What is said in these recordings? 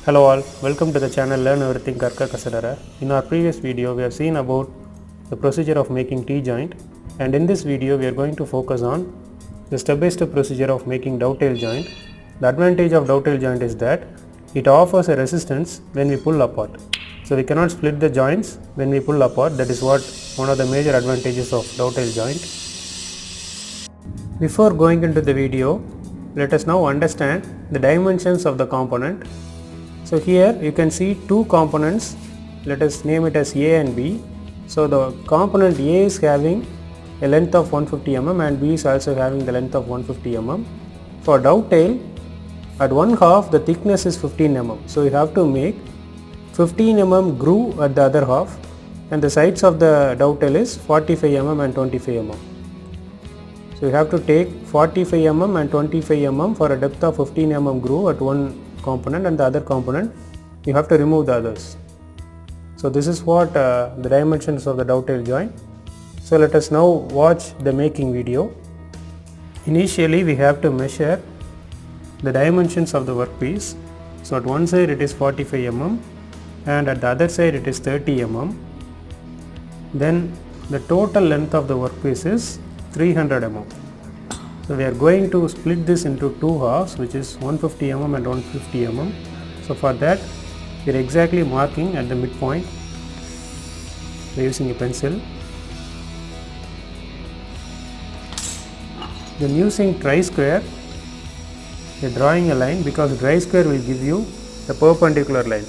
Hello all, welcome to the channel Learn Everything Karka Kasadara. In our previous video we have seen about the procedure of making T-joint, and in this video we are going to focus on the step-by-step procedure of making dovetail joint. The advantage of dovetail joint is that it offers a resistance when we pull apart. So we cannot split the joints when we pull apart. That is what one of the major advantages of dovetail joint. Before going into the video, let us now understand the dimensions of the component. So here you can see two components, let us name it as A and B. So the component A is having a length of 150 mm and B is also having the length of 150 mm. For dovetail, at one half the thickness is 15 mm. So you have to make 15 mm groove at the other half, and the sides of the dovetail is 45 mm and 25 mm. So you have to take 45 mm and 25 mm for a depth of 15 mm groove at one component, and the other component you have to remove the others. So this is what the dimensions of the dovetail joint. So let us now watch the making video. Initially we have to measure the dimensions of the workpiece. So at one side it is 45 mm and at the other side it is 30 mm. Then the total length of the workpiece is 300 mm. So we are going to split this into two halves, which is 150 mm and 150 mm. So for that we are exactly marking at the midpoint by using a pencil. Then using tri-square we are drawing a line, because tri-square will give you the perpendicular line.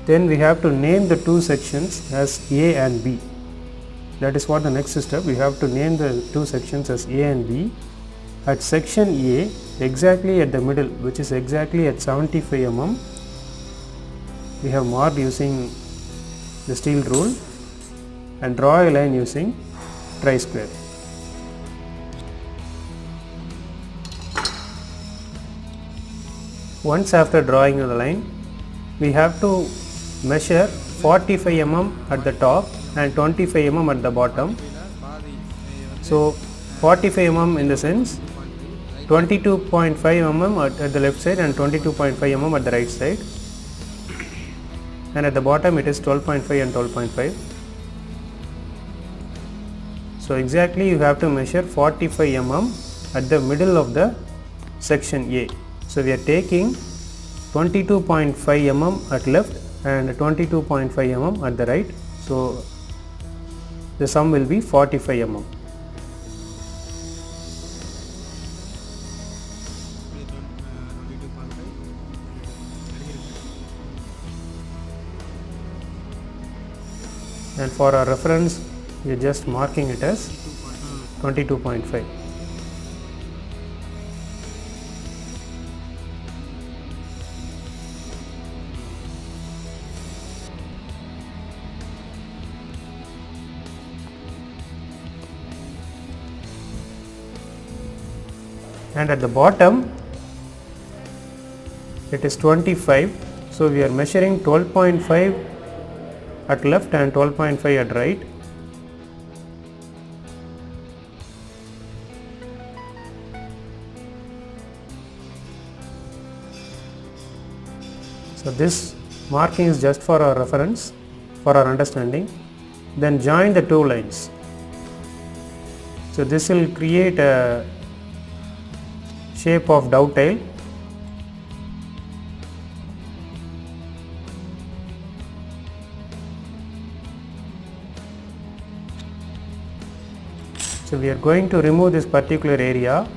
Then we have to name the two sections as A and B. That is what the next step. We have to name the two sections as A and B. At section A, exactly at the middle, which is exactly at 75 mm, we have marked using the steel rule and draw a line using tri-square. Once after drawing the line, we have to measure 45 mm at the top and 25 mm at the bottom. So 45 mm in the sense 22.5 mm at the left side and 22.5 mm at the right side, and at the bottom it is 12.5 and 12.5. So exactly you have to measure 45 mm at the middle of the section A. So we are taking 22.5 mm at left and 22.5 mm at the right. So the sum will be 45 mm. And for our reference we are just marking it as 22.5. And at the bottom it is 25. So we are measuring 12.5 at left and 12.5 at right. So this marking is just for our reference, for our understanding. Then join the two lines. So this will create a shape of dovetail. So we are going to remove this particular area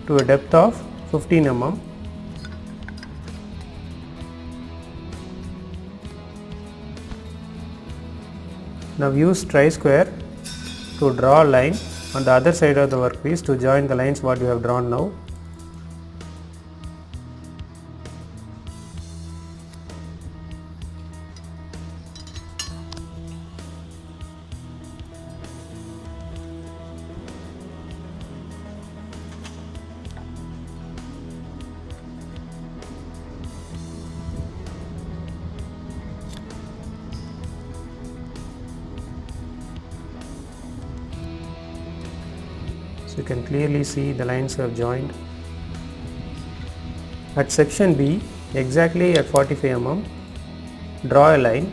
to a depth of 15 mm. Now use tri-square to draw a line on the other side of the workpiece to join the lines what we have drawn now. So you can clearly see the lines have joined. At section B, exactly at 45 mm, draw a line.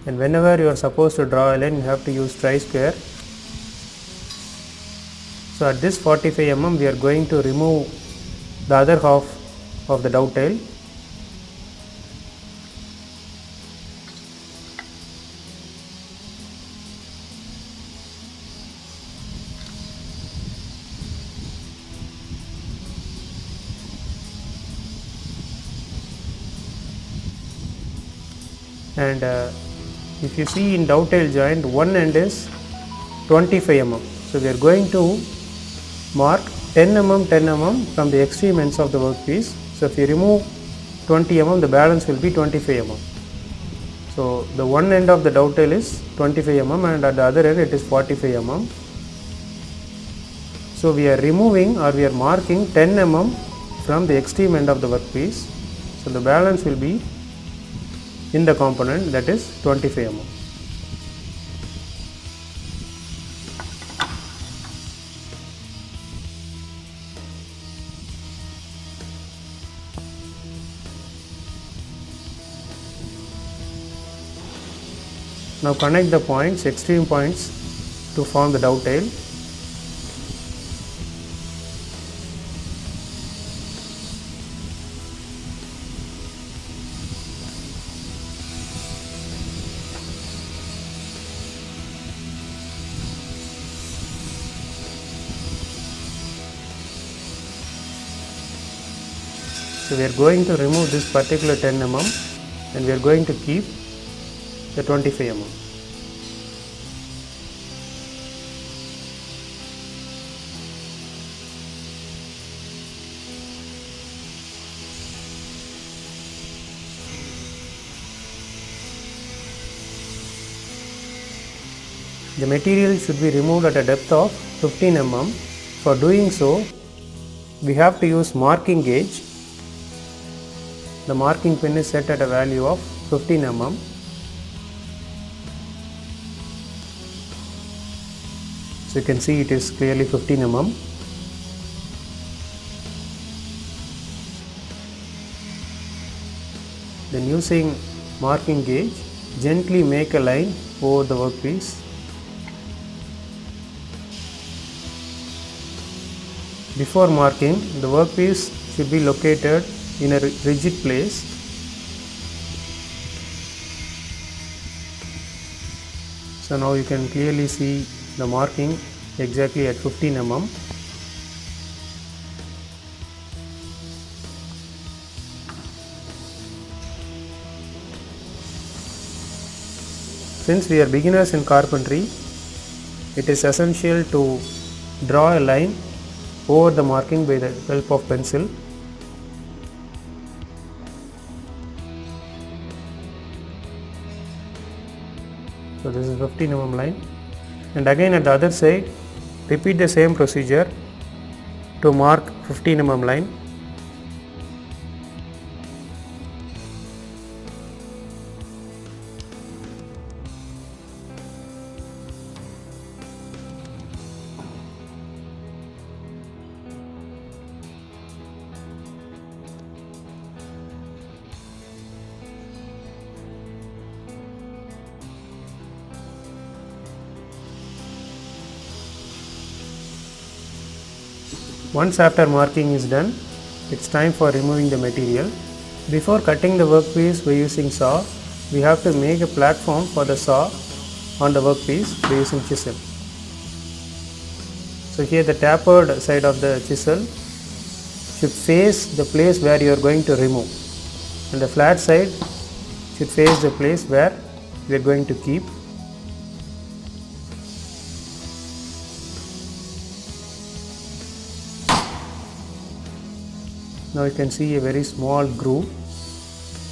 And whenever you are supposed to draw a line, you have to use tri-square. So at this 45 mm, we are going to remove the other half of the dovetail. And if you see in dovetail joint, one end is 25 mm. So we are going to mark 10 mm 10 mm from the extreme ends of the workpiece. So if you remove 20 mm, the balance will be 25 mm. So the one end of the dovetail is 25 mm and at the other end it is 45 mm. So we are removing or we are marking 10 mm from the extreme end of the workpiece. So the balance will be in the component, that is 25 mm. Now connect the points, extreme points, to form the dovetail. So we are going to remove this particular 10 mm and we are going to keep the 25 mm. The material should be removed at a depth of 15 mm. For doing so, we have to use marking gauge. The marking pin is set at a value of 15 mm. So you can see it is clearly 15 mm. Then using marking gauge, gently make a line over the workpiece. Before marking, the workpiece should be located in a rigid place. So now you can clearly see the marking exactly at 15 mm. Since we are beginners in carpentry, it is essential to draw a line over the marking by the help of pencil. So this is 15 mm line, and again at the other side repeat the same procedure to mark 15 mm line. Once after marking is done, it's time for removing the material. Before cutting the workpiece by using saw, we have to make a platform for the saw on the workpiece by using chisel. So here the tapered side of the chisel should face the place where you are going to remove, and the flat side should face the place where we are going to keep. Now you can see a very small groove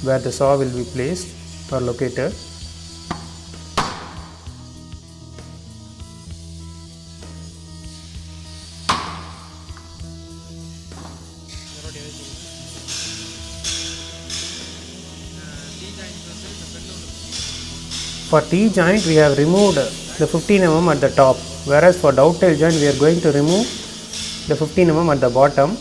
where the saw will be placed or located. For T-joint we have removed the 15 mm at the top, whereas for dovetail joint we are going to remove the 15 mm at the bottom.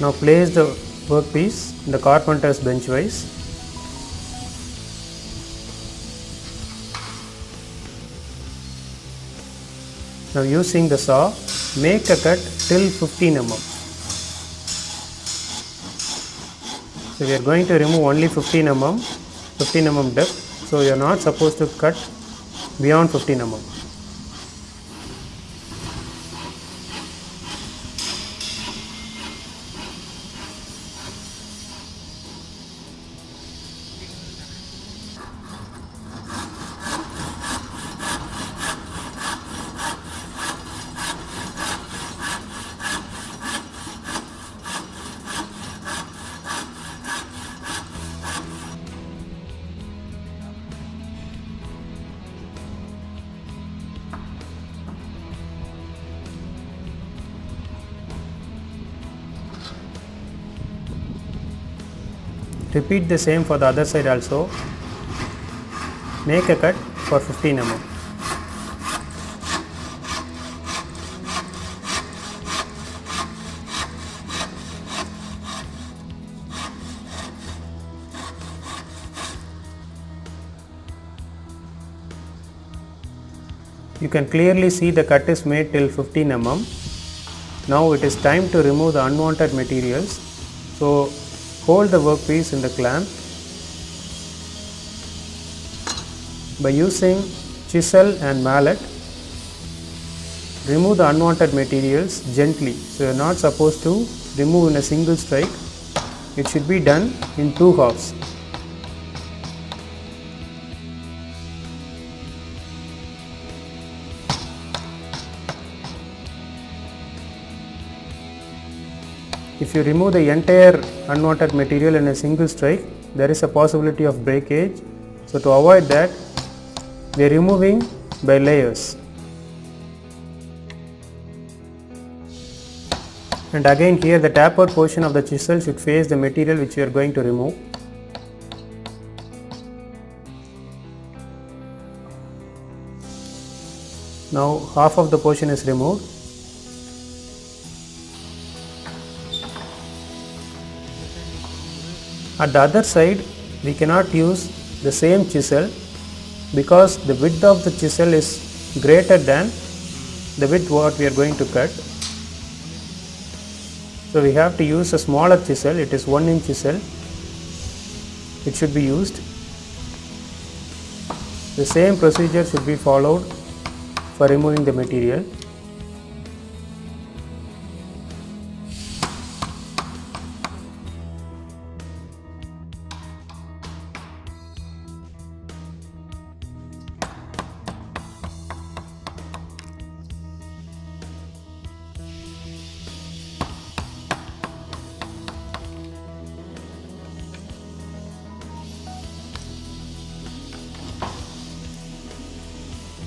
Now place the workpiece in the carpenter's bench wise. Now using the saw, make a cut till 15 mm. So we are going to remove only 15 mm depth. So you are not supposed to cut beyond 15 mm. Repeat the same for the other side also. Make a cut for 15 mm. You can clearly see the cut is made till 15 mm. Now it is time to remove the unwanted materials. So hold the workpiece in the clamp. By using chisel and mallet, remove the unwanted materials gently. So you are not supposed to remove in a single strike. It should be done in two halves. If you remove the entire unwanted material in a single strike, there is a possibility of breakage. So to avoid that, we are removing by layers. And again here the tapered portion of the chisel should face the material which we are going to remove. Now half of the portion is removed. At the other side, we cannot use the same chisel because the width of the chisel is greater than the width what we are going to cut. So we have to use a smaller chisel. It is 1 inch chisel. It should be used. The same procedure should be followed for removing the material.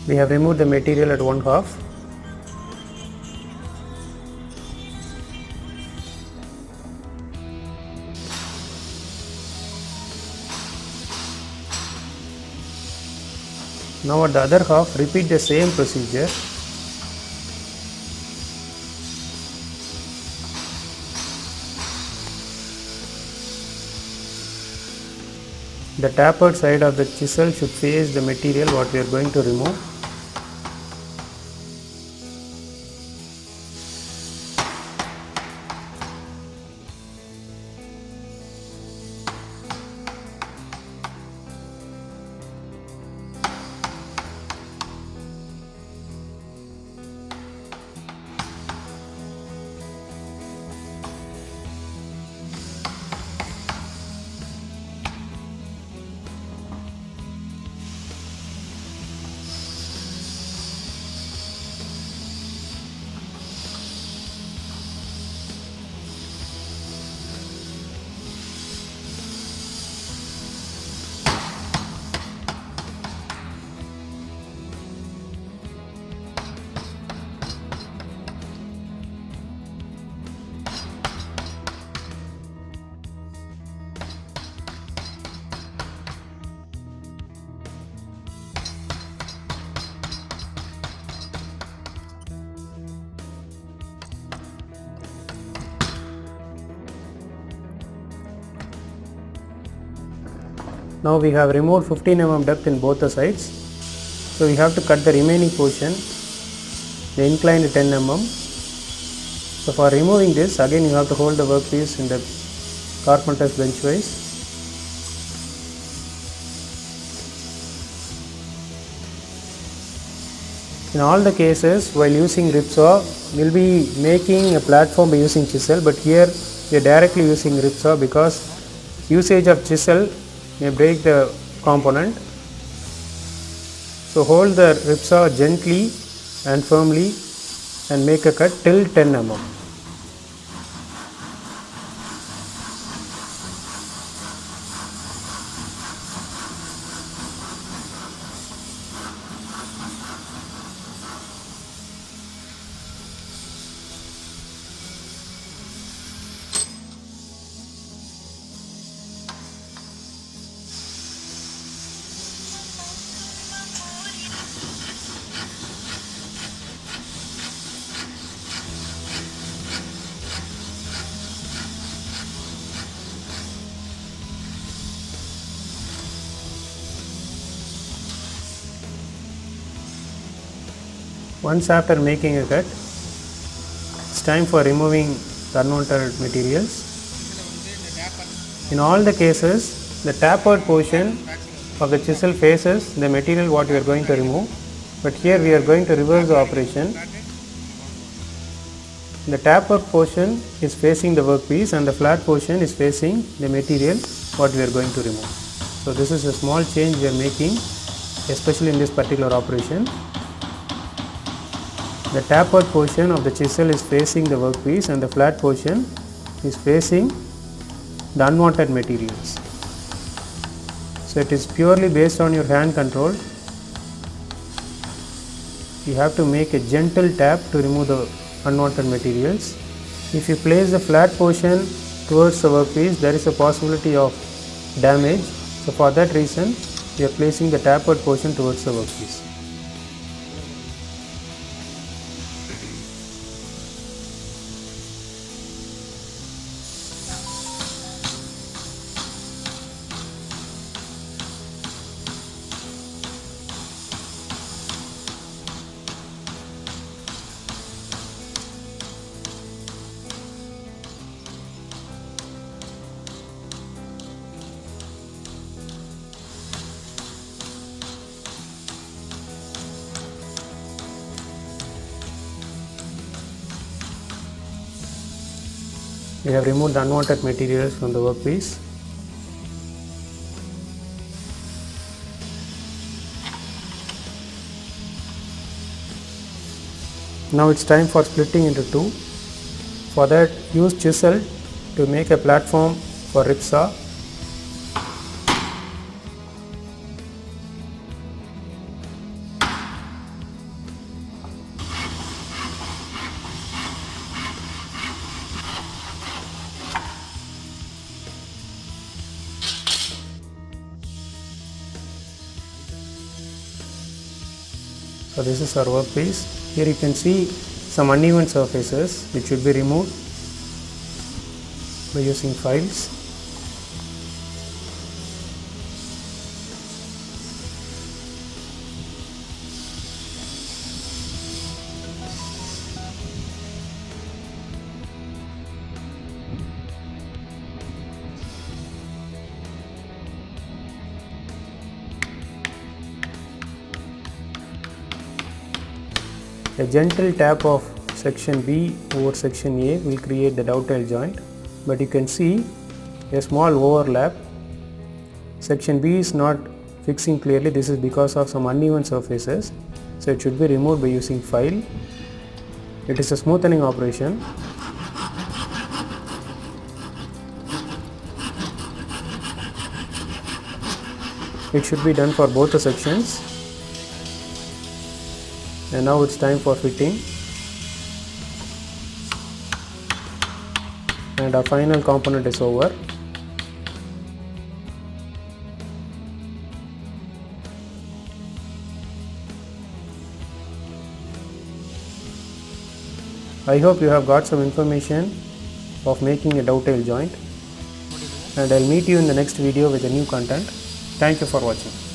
We have removed the material at one half. Now at the other half, repeat the same procedure. The tapered side of the chisel should face the material what we are going to remove. Now we have removed 15 mm depth in both the sides. So we have to cut the remaining portion, the inclined 10 mm. So for removing this, again you have to hold the workpiece in the carpenter's bench wise. In all the cases, while using Ripsaw, we will be making a platform by using chisel, but here we are directly using Ripsaw because usage of chisel may break the component. So hold the Ripsaw gently and firmly and make a cut till 10 mm. Once after making a cut, it's time for removing the unwanted materials. In all the cases, the tapered portion of the chisel faces the material what we are going to remove, but here we are going to reverse the operation. The tapered portion is facing the workpiece and the flat portion is facing the material what we are going to remove. So this is a small change we are making, especially in this particular operation. The tapered portion of the chisel is facing the workpiece and the flat portion is facing the unwanted materials. So it is purely based on your hand control. You have to make a gentle tap to remove the unwanted materials. If you place the flat portion towards the workpiece, there is a possibility of damage. So for that reason, we are placing the tapered portion towards the workpiece. We have removed the unwanted materials from the workpiece. Now it's time for splitting into two. For that, use chisel to make a platform for Ripsaw. So this is our workpiece. Here you can see some uneven surfaces which should be removed by using files. A gentle tap of section B over section A will create the dovetail joint, but you can see a small overlap. Section B is not fixing clearly. This is because of some uneven surfaces, so it should be removed by using file. It is a smoothing operation. It should be done for both the sections. And now it's time for fitting, and our final component is over. I hope you have got some information of making a dovetail joint, and I'll meet you in the next video with a new content. Thank you for watching.